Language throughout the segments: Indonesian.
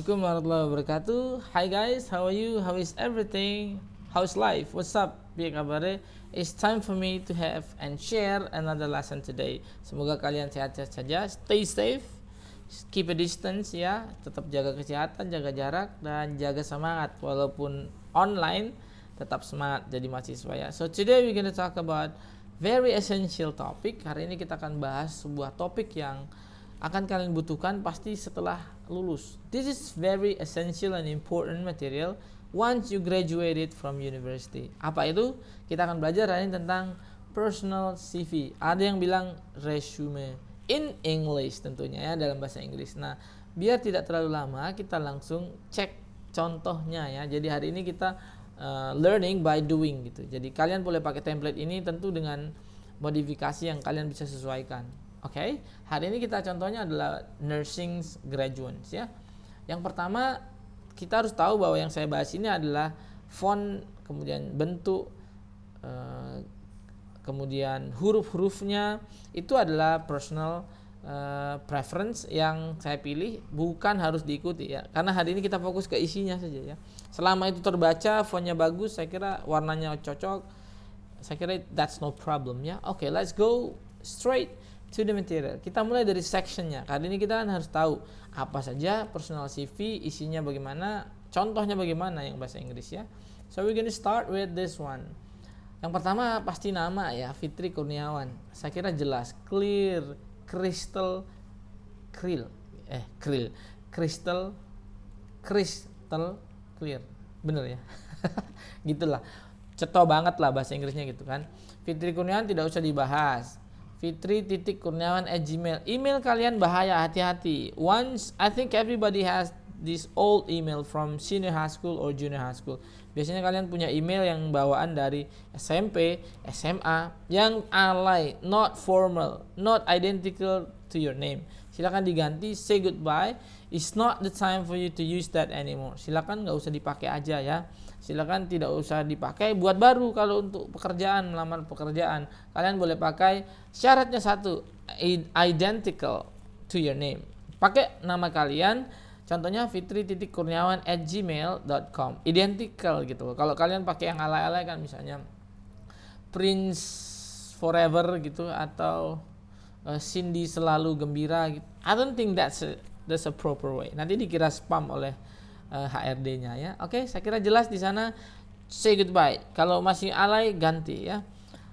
Assalamualaikum warahmatullahi wabarakatuh. Hi guys, how are you? How is everything? How's life? What's up? Biar kabarnya? It's time for me to have and share another lesson today. Semoga kalian sehat-sehat saja. Stay safe, keep a distance ya. Tetap jaga kesehatan, jaga jarak, dan jaga semangat. Walaupun online, tetap semangat jadi mahasiswa ya. So today we're gonna talk about very essential topic. Hari ini kita akan bahas sebuah topik yang akan kalian butuhkan pasti setelah lulus. This is very essential and important material once you graduated from university. Apa itu? Kita akan belajar hari ini tentang personal CV. Ada yang bilang resume in English tentunya ya, dalam bahasa Inggris. Nah, biar tidak terlalu lama, kita langsung cek contohnya ya. Jadi hari ini kita learning by doing gitu. Jadi kalian boleh pakai template ini tentu dengan modifikasi yang kalian bisa sesuaikan. Oke, hari ini kita contohnya adalah nursing graduates ya. Yang pertama kita harus tahu bahwa yang saya bahas ini adalah font, kemudian bentuk, kemudian huruf-hurufnya itu adalah personal preference yang saya pilih, bukan harus diikuti ya. Karena hari ini kita fokus ke isinya saja ya. Selama itu terbaca, fontnya bagus, saya kira warnanya cocok, saya kira that's no problem ya. Oke, let's go straight to the material. Kita mulai dari sectionnya. Kali ini kita kan harus tahu apa saja personal CV, isinya bagaimana, contohnya bagaimana yang bahasa Inggris ya. So we're gonna start with this one. Yang pertama pasti nama ya, Fitri Kurniawan. Saya kira jelas, clear, crystal clear. Crystal clear. Bener ya? Gitulah. Ceto banget lah bahasa Inggrisnya gitu kan. Fitri Kurniawan tidak usah dibahas. Fitri.kurniawan@gmail. Email kalian bahaya, hati-hati. Once, I think everybody has this old email from senior high school or junior high school. Biasanya kalian punya email yang bawaan dari SMP, SMA, yang alay, not formal, not identical to your name. Silakan diganti, say goodbye. It's not the time for you to use that anymore. Silakan nggak usah dipakai aja ya. Silakan tidak usah dipakai buat baru. Kalau untuk pekerjaan, melamar pekerjaan, kalian boleh pakai, syaratnya satu, identical to your name. Pakai nama kalian, contohnya fitri.kurniawan@gmail.com, identical gitu. Kalau kalian pakai yang alay-alay kan, misalnya Prince Forever gitu, atau Cindy selalu gembira gitu. I don't think that's a proper way. Nanti dikira spam oleh HRD-nya ya. Oke, saya kira jelas di sana. Say goodbye. Kalau masih alay ganti ya.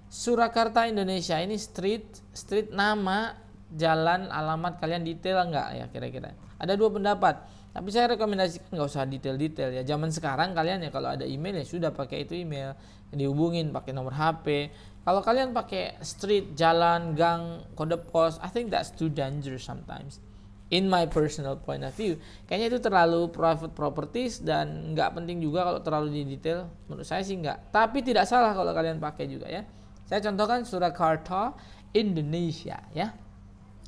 Surakarta Indonesia, ini street nama, jalan, alamat kalian detail enggak ya kira-kira. Ada dua pendapat. Tapi saya rekomendasikan enggak usah detail-detail ya. Zaman sekarang kalian ya kalau ada email ya sudah pakai itu email, dihubungin pakai nomor HP. Kalau kalian pakai street, jalan, gang, kode pos, I think that's too dangerous sometimes. In my personal point of view, kayaknya itu terlalu private properties dan nggak penting juga kalau terlalu di detail. Menurut saya sih nggak. Tapi tidak salah kalau kalian pakai juga ya. Saya contohkan Surakarta Indonesia ya.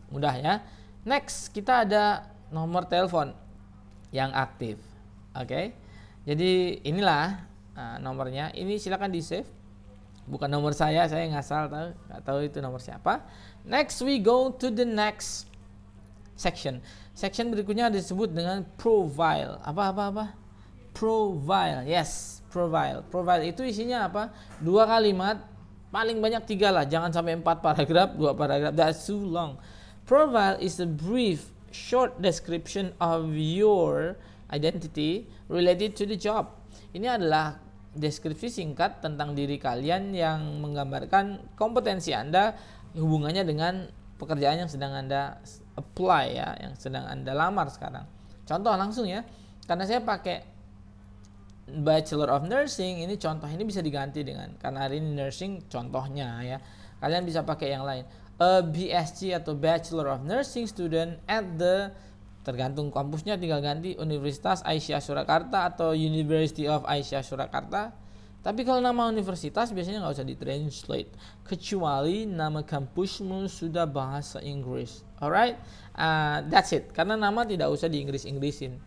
Mudah ya. Next kita ada nomor telepon yang aktif. Oke. Jadi inilah nomornya. Ini silakan di save. Bukan nomor saya ngasal nggak tahu itu nomor siapa. Next we go to the next section berikutnya disebut dengan profile. Apa? Profile. Yes, profile itu isinya apa? 2 kalimat, paling banyak 3 lah, jangan sampai 4 paragraf, 2 paragraf, that's too long. Profile is a brief short description of your identity related to the job. Ini adalah deskripsi singkat tentang diri kalian yang menggambarkan kompetensi Anda, hubungannya dengan pekerjaan yang sedang Anda apply ya, yang sedang Anda lamar sekarang. Contoh langsung ya, karena saya pakai Bachelor of Nursing, ini contoh ini bisa diganti dengan, karena hari ini nursing contohnya ya. Kalian bisa pakai yang lain. A BSc atau Bachelor of Nursing student at the, tergantung kampusnya, tinggal ganti Universitas Aisyah Surakarta atau University of Aisyah Surakarta. Tapi kalau nama universitas biasanya nggak usah ditranslate, kecuali nama kampusmu sudah bahasa Inggris. Alright, that's it. Karena nama tidak usah di Inggris-Inggrisin.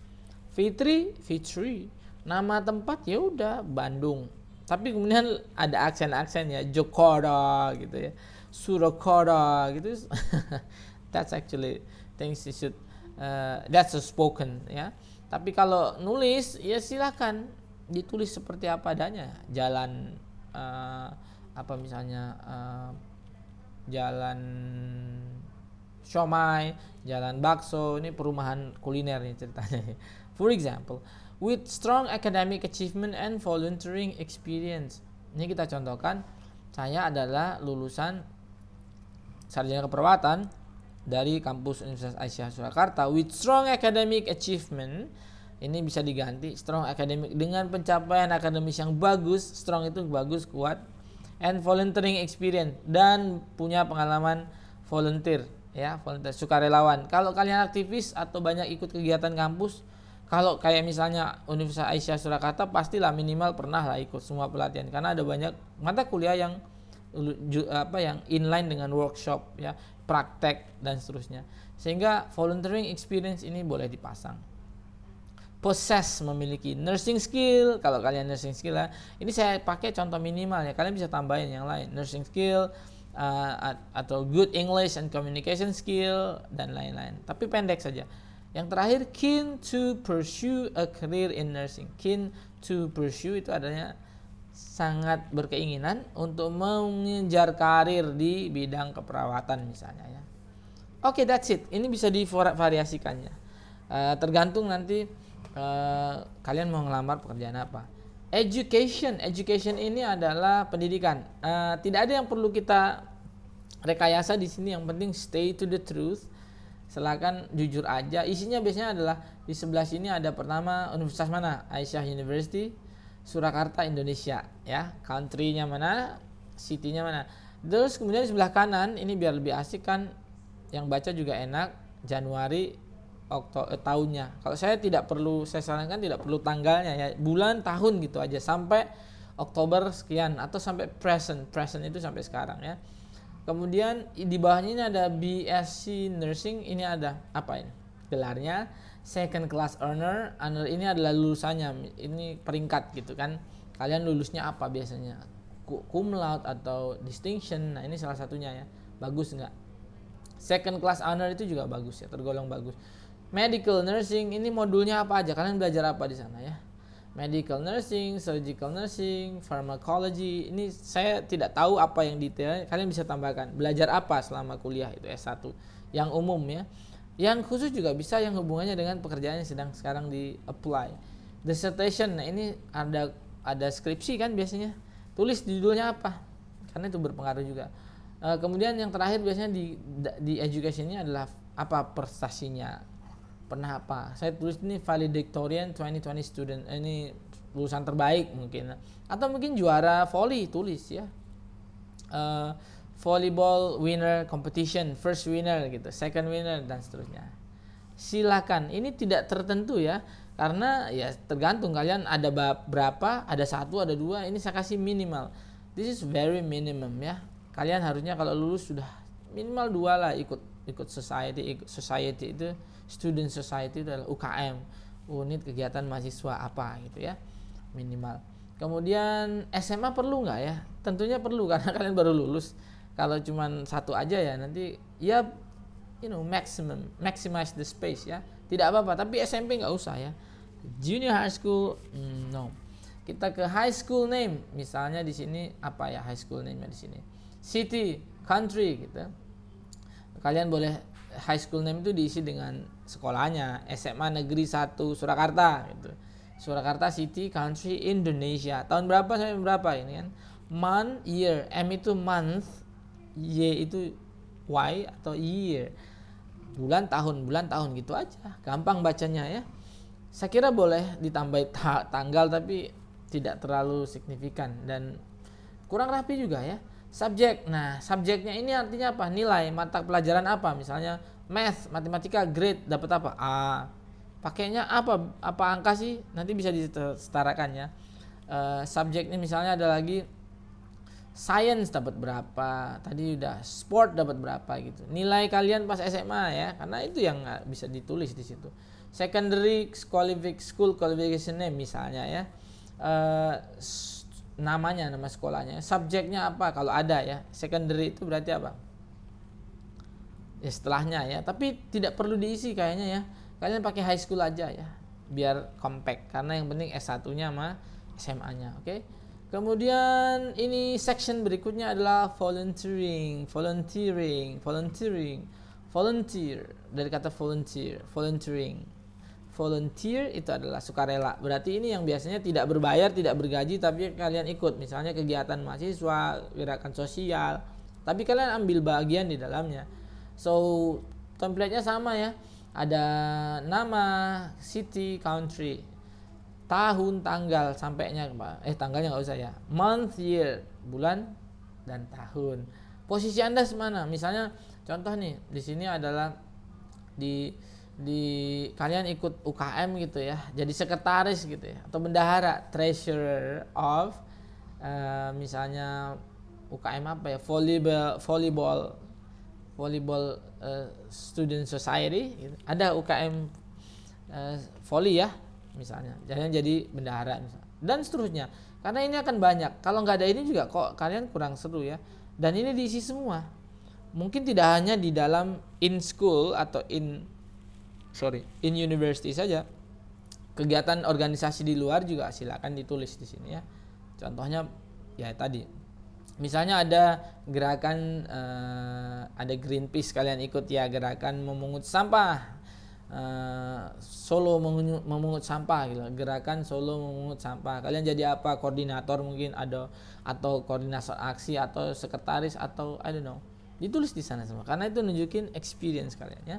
Fitri. Nama tempat ya udah Bandung. Tapi kemudian ada aksen-aksen ya, Jakarta gitu ya, Surakarta gitu. That's actually things you should, that's a spoken ya. Tapi kalau nulis ya silakan ditulis seperti apa adanya. Jalan apa misalnya jalan siomay, jalan bakso, ini perumahan kuliner nih ceritanya. For example, with strong academic achievement and volunteering experience. Ini kita contohkan, saya adalah lulusan sarjana keperawatan dari kampus Universitas Aisyah Surakarta with strong academic achievement. Ini bisa diganti strong academic dengan pencapaian akademis yang bagus. Strong itu bagus, kuat. And volunteering experience, dan punya pengalaman volunteer, ya, volunteer, sukarelawan. Kalau kalian aktivis atau banyak ikut kegiatan kampus, kalau kayak misalnya Universitas Aisyah Surakarta, pastilah minimal pernah lah ikut semua pelatihan, karena ada banyak mata kuliah yang inline dengan workshop, ya, praktek dan seterusnya. Sehingga volunteering experience ini boleh dipasang. Possess, memiliki. Nursing skill, kalau kalian nursing skill ya, ini saya pakai contoh minimal ya, kalian bisa tambahin yang lain. Nursing skill atau good English and communication skill dan lain-lain. Tapi pendek saja. Yang terakhir, keen to pursue a career in nursing. Keen to pursue itu adanya sangat berkeinginan untuk mengejar karir di bidang keperawatan misalnya ya. Oke, that's it. Ini bisa divariasikannya. Tergantung nanti kalian mau ngelamar pekerjaan apa. Education ini adalah pendidikan. Tidak ada yang perlu kita rekayasa di sini. Yang penting stay to the truth. Silakan jujur aja. Isinya biasanya adalah di sebelah sini ada pertama universitas mana, Aisyah University Surakarta Indonesia, ya. Country-nya mana, city-nya mana. Terus kemudian di sebelah kanan ini biar lebih asik kan, yang baca juga enak, Januari tahunnya. Kalau saya tidak perlu, saya sarankan tidak perlu tanggalnya ya, bulan tahun gitu aja sampai Oktober sekian atau sampai present itu sampai sekarang ya. Kemudian di bawahnya ini ada BSc Nursing, ini ada apa ini? Gelarnya second class honor ini adalah lulusannya, ini peringkat gitu kan. Kalian lulusnya apa biasanya? Cum laude atau distinction. Nah, ini salah satunya ya. Bagus enggak? Second class honor itu juga bagus ya, tergolong bagus. Medical nursing, ini modulnya apa aja? Kalian belajar apa di sana ya? Medical nursing, surgical nursing, pharmacology. Ini saya tidak tahu apa yang detail. Kalian bisa tambahkan. Belajar apa selama kuliah itu S1? Yang umum ya. Yang khusus juga bisa yang hubungannya dengan pekerjaan yang sedang sekarang di apply. Dissertation, nah ini ada skripsi kan biasanya. Tulis judulnya apa? Karena itu berpengaruh juga. Kemudian yang terakhir biasanya di education ini adalah apa prestasinya. Pernah apa? Saya tulis ini valedictorian 2020 student. Ini lulusan terbaik mungkin. Atau mungkin juara volley, tulis ya. Volleyball winner competition, first winner gitu, second winner dan seterusnya. Silakan. Ini tidak tertentu ya. Karena ya tergantung kalian ada berapa, ada 1, ada 2. Ini saya kasih minimal. This is very minimum ya. Kalian harusnya kalau lulus sudah minimal 2 lah ikut society. Society itu student society itu adalah UKM, unit kegiatan mahasiswa apa gitu ya, minimal. Kemudian SMA perlu nggak ya? Tentunya perlu karena kalian baru lulus. Kalau cuma 1 aja ya nanti ya maximize the space ya. Tidak apa-apa, tapi SMP nggak usah ya. Junior high school no. Kita ke high school name. Misalnya di sini apa ya high school name-nya di sini? City, country gitu. Kalian boleh high school name itu diisi dengan sekolahnya. SMA Negeri 1 Surakarta gitu. Surakarta City, Country, Indonesia. Tahun berapa sampai berapa ini kan? Month, year. M itu month, Y itu Y atau year. Bulan tahun gitu aja. Gampang bacanya ya. Saya kira boleh ditambah tanggal tapi tidak terlalu signifikan dan kurang rapi juga ya. Subjek. Nah, subjeknya ini artinya apa? Nilai mata pelajaran apa? Misalnya math, matematika, grade dapat apa? A. Pakainya apa? Apa angka sih? Nanti bisa disetarakan ya. Subjeknya misalnya ada lagi science dapat berapa? Tadi udah sport dapat berapa gitu. Nilai kalian pas SMA ya, karena itu yang bisa ditulis di situ. Secondary school qualification name misalnya ya. Namanya, nama sekolahnya, subjeknya apa kalau ada ya. Secondary itu berarti apa? Ya setelahnya ya, tapi tidak perlu diisi kayaknya ya. Kalian pakai high school aja ya. biar compact, karena yang penting S1-nya sama SMA-nya. Oke. Kemudian ini section berikutnya adalah volunteer. Volunteer dari kata volunteering. Volunteer itu adalah sukarela. Berarti ini yang biasanya tidak berbayar, tidak bergaji, tapi kalian ikut. Misalnya kegiatan mahasiswa, gerakan sosial, tapi kalian ambil bagian di dalamnya. So, template-nya sama ya. Ada nama, city, country, tahun, tanggal, sampainya tanggalnya nggak usah ya. Month, year, bulan, dan tahun. Posisi Anda semana? Misalnya contoh nih, di sini adalah di kalian ikut UKM gitu ya, jadi sekretaris gitu ya, atau bendahara, treasurer of misalnya UKM apa ya, volleyball student society gitu. Ada UKM volley ya misalnya, jadi bendahara misalnya, dan seterusnya. Karena ini akan banyak, kalau nggak ada ini juga kok kalian kurang seru ya. Dan ini diisi semua, mungkin tidak hanya di dalam in school atau in university saja. Kegiatan organisasi di luar juga silakan ditulis di sini ya. Contohnya ya tadi, misalnya ada gerakan ada Greenpeace, kalian ikut ya, gerakan memungut sampah, Solo memungut sampah gitu. Gerakan Solo memungut sampah, kalian jadi apa? Koordinator mungkin ada, atau koordinator aksi, atau sekretaris, atau I don't know. Ditulis di sana semua karena itu nunjukin experience kalian ya.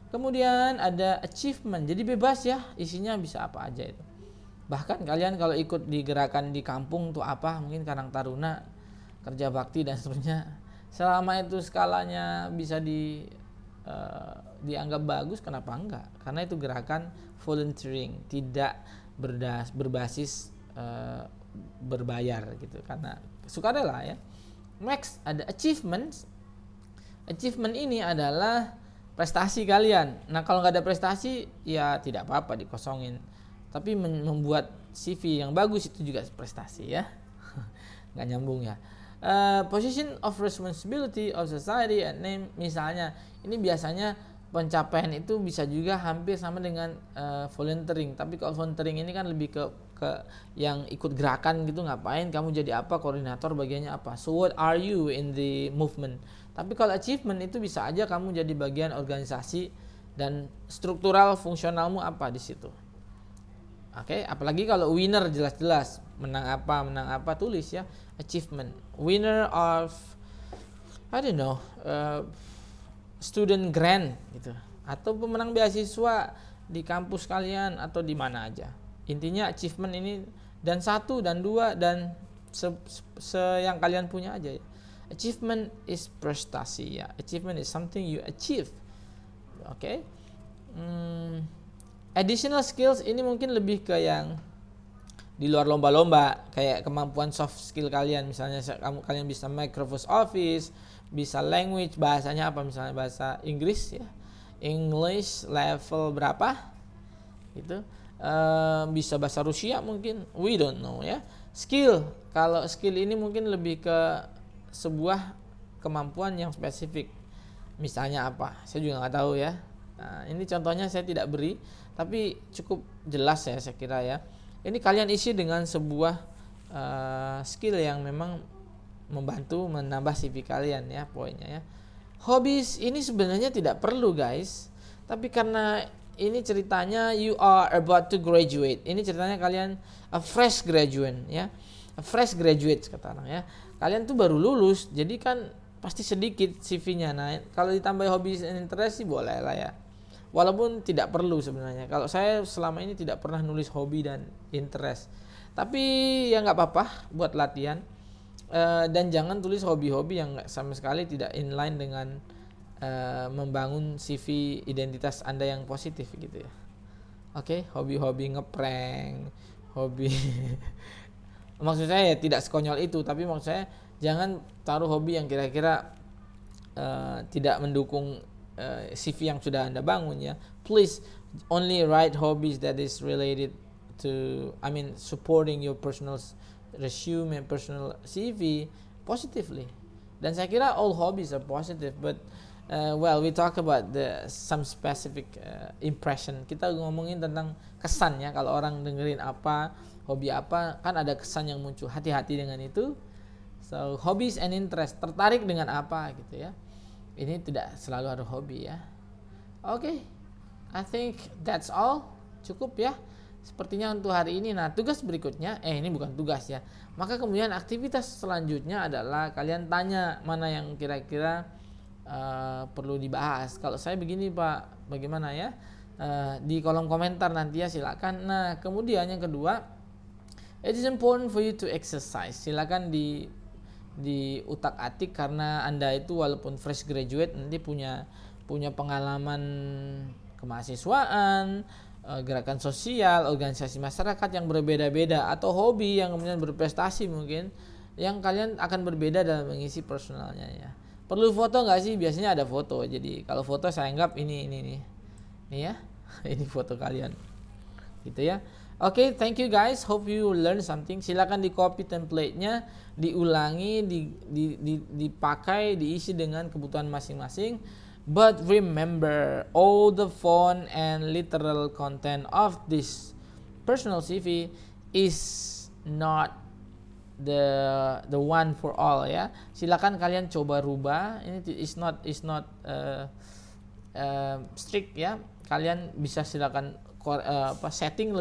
Kemudian ada achievement, jadi bebas ya, isinya bisa apa aja itu. Bahkan kalian kalau ikut di gerakan di kampung tuh apa, mungkin Karang Taruna, kerja bakti dan seterusnya, selama itu skalanya bisa dianggap bagus, kenapa enggak? Karena itu gerakan volunteering, tidak berbasis berbayar gitu, karena sukarela ya. Next ada achievement. Achievement ini adalah prestasi kalian. Nah kalau nggak ada prestasi ya tidak apa-apa dikosongin. Tapi membuat CV yang bagus itu juga prestasi ya. Nggak nyambung ya. Position of responsibility of society and name, misalnya ini biasanya pencapaian itu bisa juga hampir sama dengan volunteering. Tapi kalau volunteering ini kan lebih ke yang ikut gerakan gitu, ngapain kamu jadi apa, koordinator bagiannya apa. So what are you in the movement? Tapi kalau achievement itu bisa aja kamu jadi bagian organisasi dan struktural fungsionalmu apa di situ. Oke, apalagi kalau winner jelas-jelas menang apa tulis ya, achievement. Winner of I don't know, student grant gitu, atau pemenang beasiswa di kampus kalian atau di mana aja. Intinya achievement ini, dan 1 dan 2 dan yang kalian punya aja ya. Achievement is prestasi ya. Achievement is something you achieve. Oke. Additional skills ini mungkin lebih ke yang di luar lomba-lomba, kayak kemampuan soft skill kalian. Misalnya kalian bisa Microsoft Office, bisa language, bahasanya apa, misalnya bahasa Inggris ya, English level berapa gitu. Bisa bahasa Rusia mungkin, we don't know ya. Skill, kalau skill ini mungkin lebih ke sebuah kemampuan yang spesifik. Misalnya apa, saya juga nggak tahu ya. Nah, ini contohnya saya tidak beri, tapi cukup jelas ya saya kira ya. Ini kalian isi dengan sebuah skill yang memang membantu menambah CV kalian ya, poinnya ya. Hobbies ini sebenarnya tidak perlu guys, tapi karena ini ceritanya you are about to graduate. Ini ceritanya kalian a fresh graduate ya, a fresh graduate kata orang ya. Kalian tuh baru lulus, jadi kan pasti sedikit CV-nya. Nah, kalau ditambah hobbies and interest sih boleh lah ya. Walaupun tidak perlu sebenarnya. Kalau saya selama ini tidak pernah nulis hobi dan interest. Tapi ya nggak apa-apa buat latihan. Dan jangan tulis hobi-hobi yang sama sekali tidak inline dengan membangun CV identitas Anda yang positif gitu ya. Oke, hobi-hobi ngeprank, hobi maksud saya ya tidak sekonyol itu, tapi maksud saya jangan taruh hobi yang kira-kira tidak mendukung CV yang sudah Anda bangun ya. Please only write hobbies that is related to, supporting your personal resume, personal CV positively. Dan saya kira all hobbies are positive, but Well, we talk about some specific impression. Kita ngomongin tentang kesan ya. Kalau orang dengerin apa, hobi apa, kan ada kesan yang muncul. Hati-hati dengan itu. So, hobbies and interest, tertarik dengan apa gitu ya. Ini tidak selalu harus hobi ya. Oke, I think that's all. Cukup ya. Sepertinya untuk hari ini. Nah, tugas berikutnya, ini bukan tugas ya. Maka kemudian aktivitas selanjutnya adalah kalian tanya mana yang kira-kira perlu dibahas. Kalau saya begini Pak, bagaimana ya? Di kolom komentar nanti ya, silakan. Nah, kemudian yang kedua, it is important for you to exercise. Silakan di utak-atik, karena Anda itu walaupun fresh graduate nanti punya pengalaman kemahasiswaan, gerakan sosial, organisasi masyarakat yang berbeda-beda, atau hobi yang kemudian berprestasi mungkin, yang kalian akan berbeda dalam mengisi personalnya ya. Perlu foto nggak sih? Biasanya ada foto. Jadi kalau foto saya anggap ini ya, ini foto kalian, gitu ya. Oke, thank you guys. Hope you learn something. Silakan di copy template-nya, diulangi, dipakai, diisi dengan kebutuhan masing-masing. But remember, all the font and literal content of this personal CV is not the one for all ya. Silakan kalian coba rubah. Ini is not strict ya. Kalian bisa silakan setting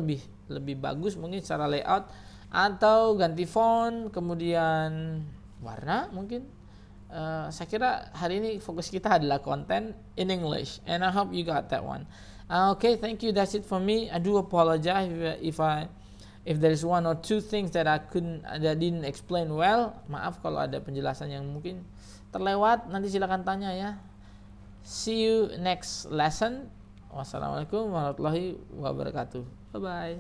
lebih bagus mungkin secara layout, atau ganti font, kemudian warna mungkin. Saya kira hari ini fokus kita adalah konten in English, and I hope you got that one. Okay, thank you. That's it for me. I do apologize if there is one or two things that I didn't explain well. Maaf kalau ada penjelasan yang mungkin terlewat. Nanti silakan tanya ya. See you next lesson. Wassalamualaikum warahmatullahi wabarakatuh. Bye bye.